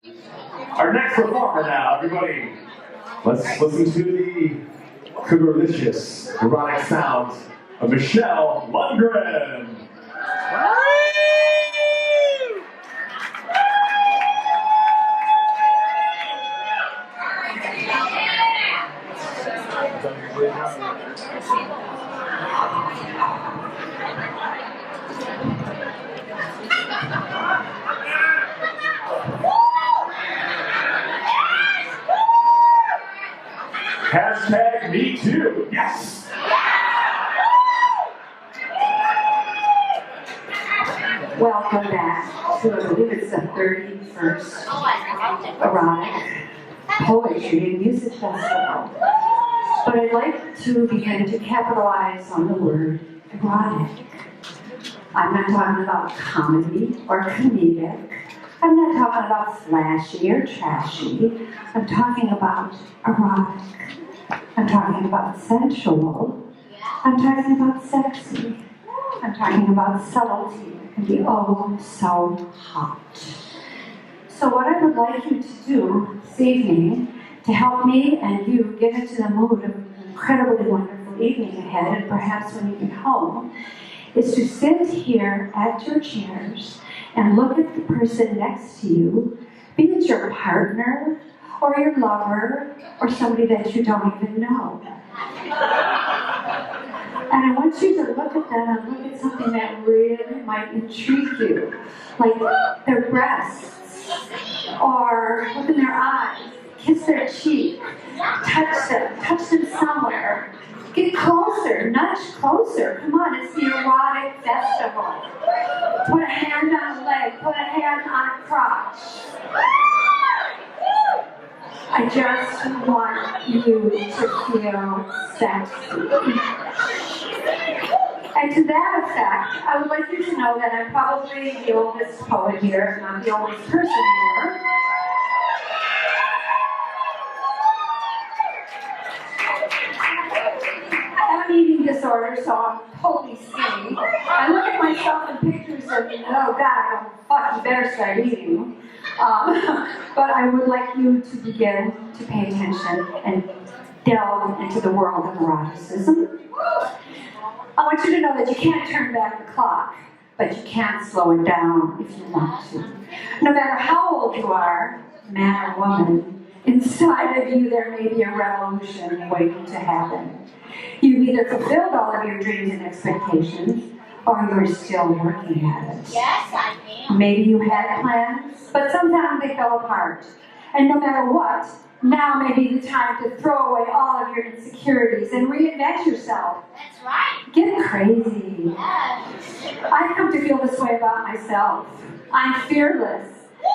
Our next performer now, everybody. Let's listen to the cougarlicious, erotic sounds of Michelle Lundgren. Hashtag me too. Yes. Welcome back to, I believe it's the 31st Erotic Poetry and Music Festival. But I'd like to begin to capitalize on the word erotic. I'm not talking about comedy or comedic. I'm not talking about flashy or trashy. I'm talking about erotic. I'm talking about sensual. I'm talking about sexy. I'm talking about subtlety. It can be oh so hot. So what I would like you to do this evening to help me and you get into the mood of an incredibly wonderful evening ahead, and perhaps when you get home, is to sit here at your chairs and look at the person next to you, be it your partner, or your lover, or somebody that you don't even know. And I want you to look at them and look at something that really might intrigue you, like their breasts, or look in their eyes, kiss their cheek, touch them somewhere. Get closer, nudge closer. Come on, it's the erotic festival. Put a hand on a leg, put a hand on a crotch. I just want you to feel sexy. And to that effect, I would like you to know that I'm probably the oldest poet here, not the oldest person here. I have an eating disorder, so I'm totally skinny. I look at myself in pictures and, oh God, fuck, you better start eating. But I would like you to begin to pay attention and delve into the world of eroticism. I want you to know that you can't turn back the clock, but you can slow it down if you want to. No matter how old you are, man or woman, inside of you there may be a revolution waiting to happen. You've either fulfilled all of your dreams and expectations, or you're still working at it. Yes, I am. Maybe you had plans, but sometimes they fell apart. And no matter what, now may be the time to throw away all of your insecurities and reinvent yourself. That's right. Get crazy. Yes. I've come to feel this way about myself. I'm fearless.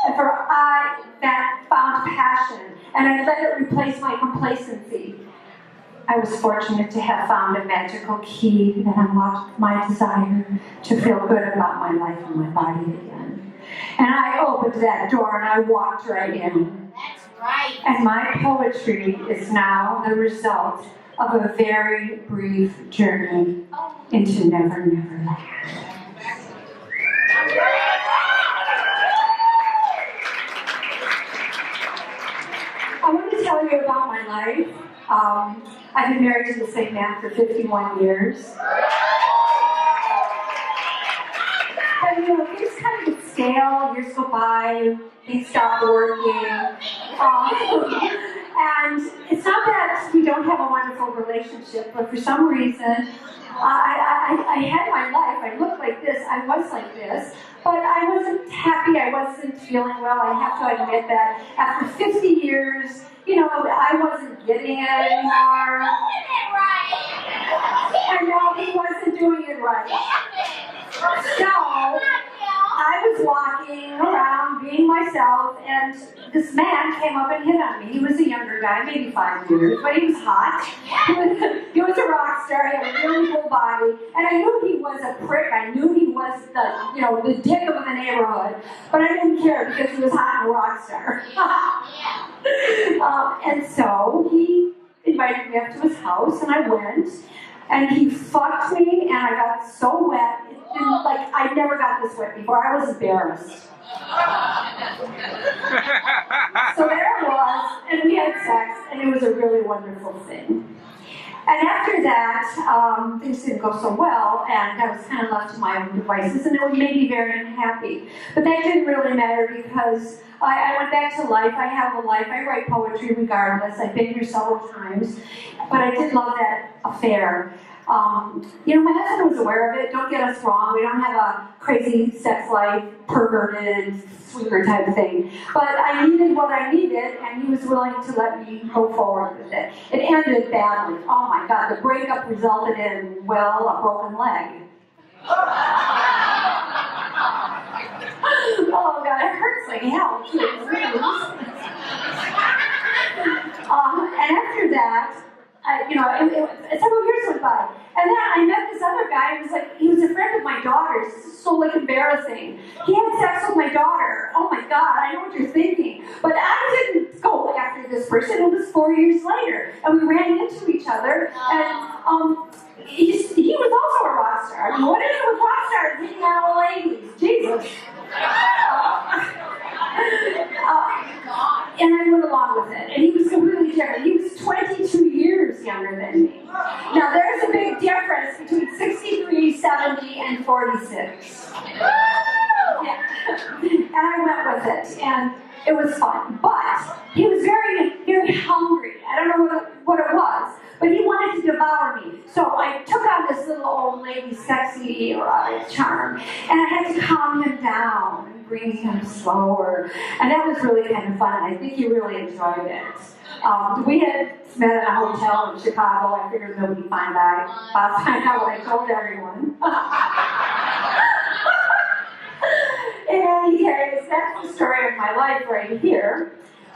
And for I that found passion, and I let it replace my complacency. I was fortunate to have found a magical key that unlocked my desire to feel good about my life and my body again. And I opened that door and I walked right in. That's right. And my poetry is now the result of a very brief journey into Never Never Land. I want to tell you about my life. I've been married to the same man for 51 years. But you know, things kind of get stale, years go by, things stop working. And it's not that we don't have a wonderful relationship, but for some reason, I had my life, I looked like this, I was like this, but I wasn't happy, I wasn't feeling well. I have to admit that after 50 years, you know, I wasn't getting it anymore. And no, he wasn't doing it right. So, I was walking around being myself, and this man came up and hit on me. He was a younger guy, maybe 5 years, but he was hot. He was a rock star, he had a really cool body, and I knew he was a prick. I knew he was the dick of the neighborhood, but I didn't care because he was hot and a rock star. And so he invited me up to his house, and I went, and he fucked me, and I got so wet. I never got this wet before. I was embarrassed. really wonderful thing. And after that, things didn't go so well, and I was kind of left to my own devices, and it made me very unhappy. But that didn't really matter because I went back to life. I have a life. I write poetry regardless. I've been here several times, but I did love that affair. My husband was aware of it. Don't get us wrong. We don't have a crazy sex life, perverted, sweeper type thing. But I needed what I needed, and he was willing to let me go forward with it. It ended badly. Oh my God, the breakup resulted in, well, a broken leg. Oh God, it hurts like hell. And after that, several years went by. And then I met this other guy, he was a friend of my daughter's. This is so embarrassing. He had sex with my daughter. Oh my God, I know what you're thinking. But I didn't go after this person. It was 4 years later. And we ran into each other. And he was also a rock star. I mean, what is it with rock stars hitting on old ladies? Jesus. And I went along with it. And he was completely different. He was 22 years younger than me. Now, there's a big difference between 63, 70, and 46. Yeah. And I went with it. And it was fun. But he was very, very hungry. I don't know what it was. But he wanted to devour me. So I took on this little old lady, sexy, erotic charm. And I had to calm him down and bring him slower. And that was really kind of fun. I think he really enjoyed it. We had met at a hotel in Chicago. I figured nobody would find out what I told everyone. And that's the story of my life right here.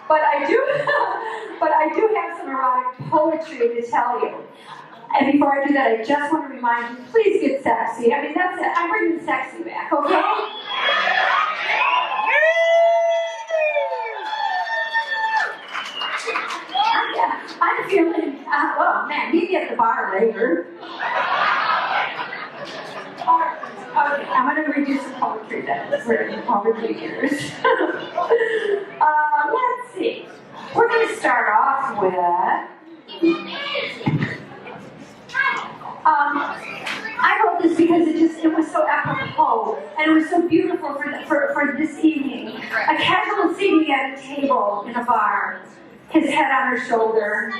But I do have some erotic poetry to tell you. And before I do that, I just want to remind you, please get sexy. I mean, that's it. I'm bringing sexy back, okay? I'm feeling, oh man, meet me at the bar later. Okay, I'm going to read you some poetry that was written over the years. Let's see. We're going to start off with... I wrote this because it was so apropos, and it was so beautiful for this evening. A casual seating at a table in a bar, his head on her shoulder,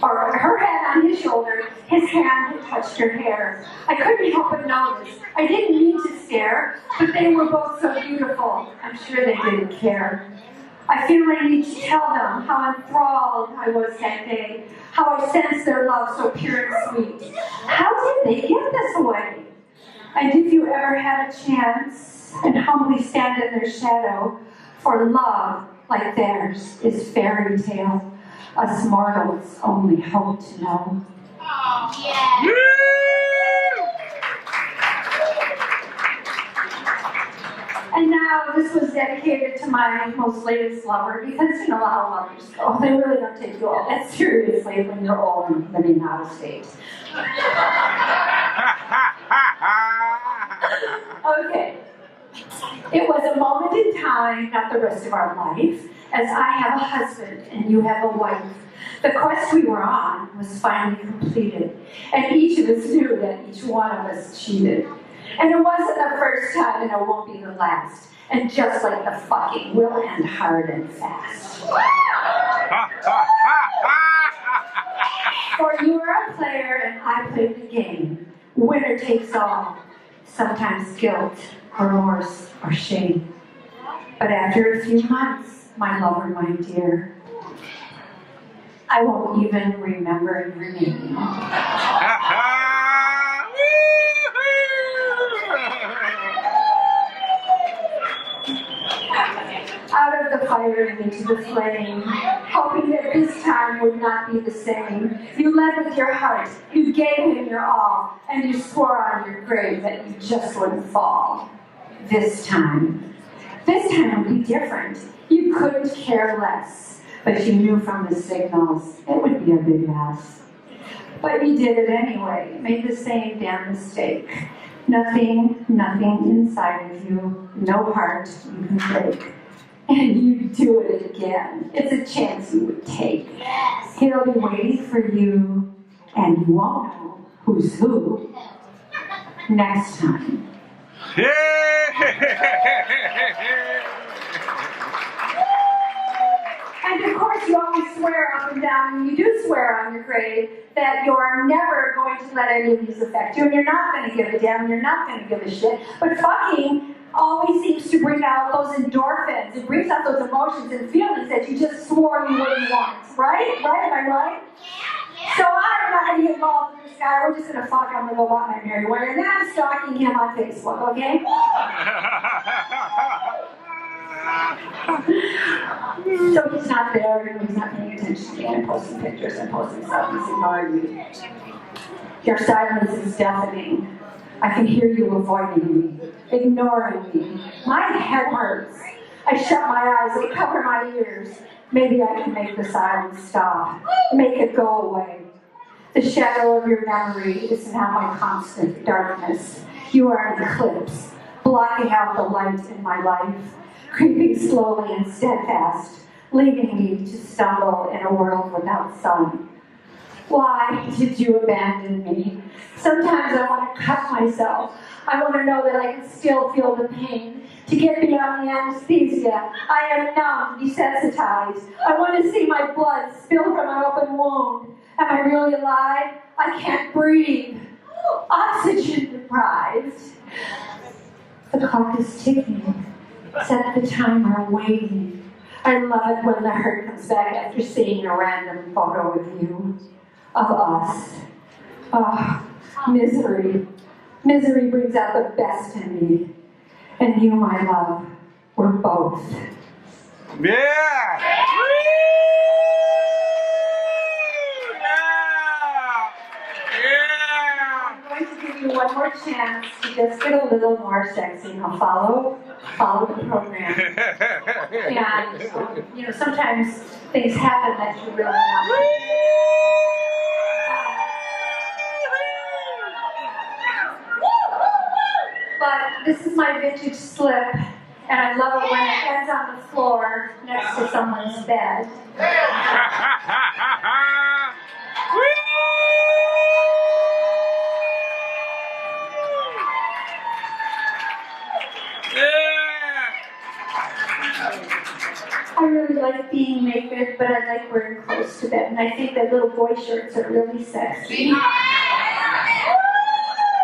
or her head on his shoulder, his hand had touched her hair. I couldn't help but notice. I didn't mean to stare, but they were both so beautiful. I'm sure they didn't care. I feel I need to tell them how enthralled I was that day, how I sensed their love so pure and sweet. How did they get this way? And if you ever had a chance and humbly stand in their shadow, for love like theirs is fairy tale, us mortals only hope to know. Oh, yeah. And now this was dedicated to my most latest lover, because you know how lovers go. They really don't take you all that seriously when you're old and living out of state. Okay. It was a moment in time, not the rest of our life, as I have a husband and you have a wife. The quest we were on was finally completed, and each of us knew that each one of us cheated. And it wasn't the first time, and it won't be the last. And just like the fucking, will end hard and fast. For you are a player, and I play the game. Winner takes all. Sometimes guilt, remorse, or shame. But after a few months, my lover, my dear, I won't even remember your name. Out of the fire and into the flame, hoping that this time would not be the same. You led with your heart, you gave him your all, and you swore on your grave that you just wouldn't fall. This time would be different. You couldn't care less, but you knew from the signals it would be a big mess. But you did it anyway, made the same damn mistake. Nothing inside of you, no heart you can break. and you do it again. It's a chance you would take. He'll be waiting for you, and you won't know who's who next time. And of course, you always swear up and down, and you do swear on your grave, that you're never going to let any of these affect you, and you're not going to give a damn, and you're not going to give a shit. But fucking always seems to bring out those endorphins. It brings out those emotions and feelings that you just swore you wouldn't want. Right? Right? Am I right? So I'm not going to get involved with this guy. We're just going to fuck. I'm going to go buy my marijuana. And then I'm stalking him on Facebook, okay? So he's not there, and he's not paying attention to me, and posting pictures and posting stuff. He's ignoring me. Your silence is deafening. I can hear you avoiding me, ignoring me. My head hurts. I shut my eyes, I cover my ears. Maybe I can make the silence stop, make it go away. The shadow of your memory is now my constant darkness. You are an eclipse, blocking out the light in my life, creeping slowly and steadfast, leaving me to stumble in a world without sun. Why did you abandon me? Sometimes I want to cut myself. I want to know that I can still feel the pain. To get beyond the anesthesia, I am numb, desensitized. I want to see my blood spill from an open wound. Am I really alive? I can't breathe. Oxygen deprived. The clock is ticking. Set the timer, waiting. I love it when the hurt comes back after seeing a random photo of you, of us. Oh, misery. Misery brings out the best in me. And you, my love, were both. Yeah! I'm going to give you one more chance to just get a little more sexy. Now follow the program. And sometimes things happen that you really know. But this is my vintage slip, and I love it when it ends on the floor next to someone's bed. I really like being naked, but I like wearing clothes to bed, and I think that little boy shirts are really sexy.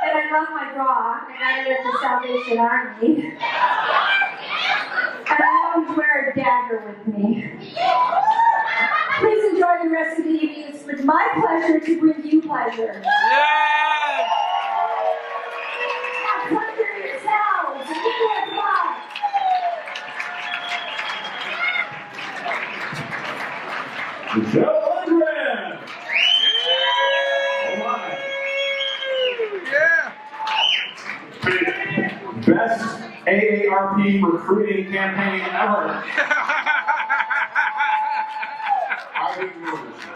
And I love my bra. I got it at the Salvation Army. And I always wear a dagger with me. Please enjoy the rest of the evening. It's my pleasure to bring you pleasure. Now pleasure yourselves. And give me a applause. Michelle Lundgren! All right. Best AARP recruiting campaign ever.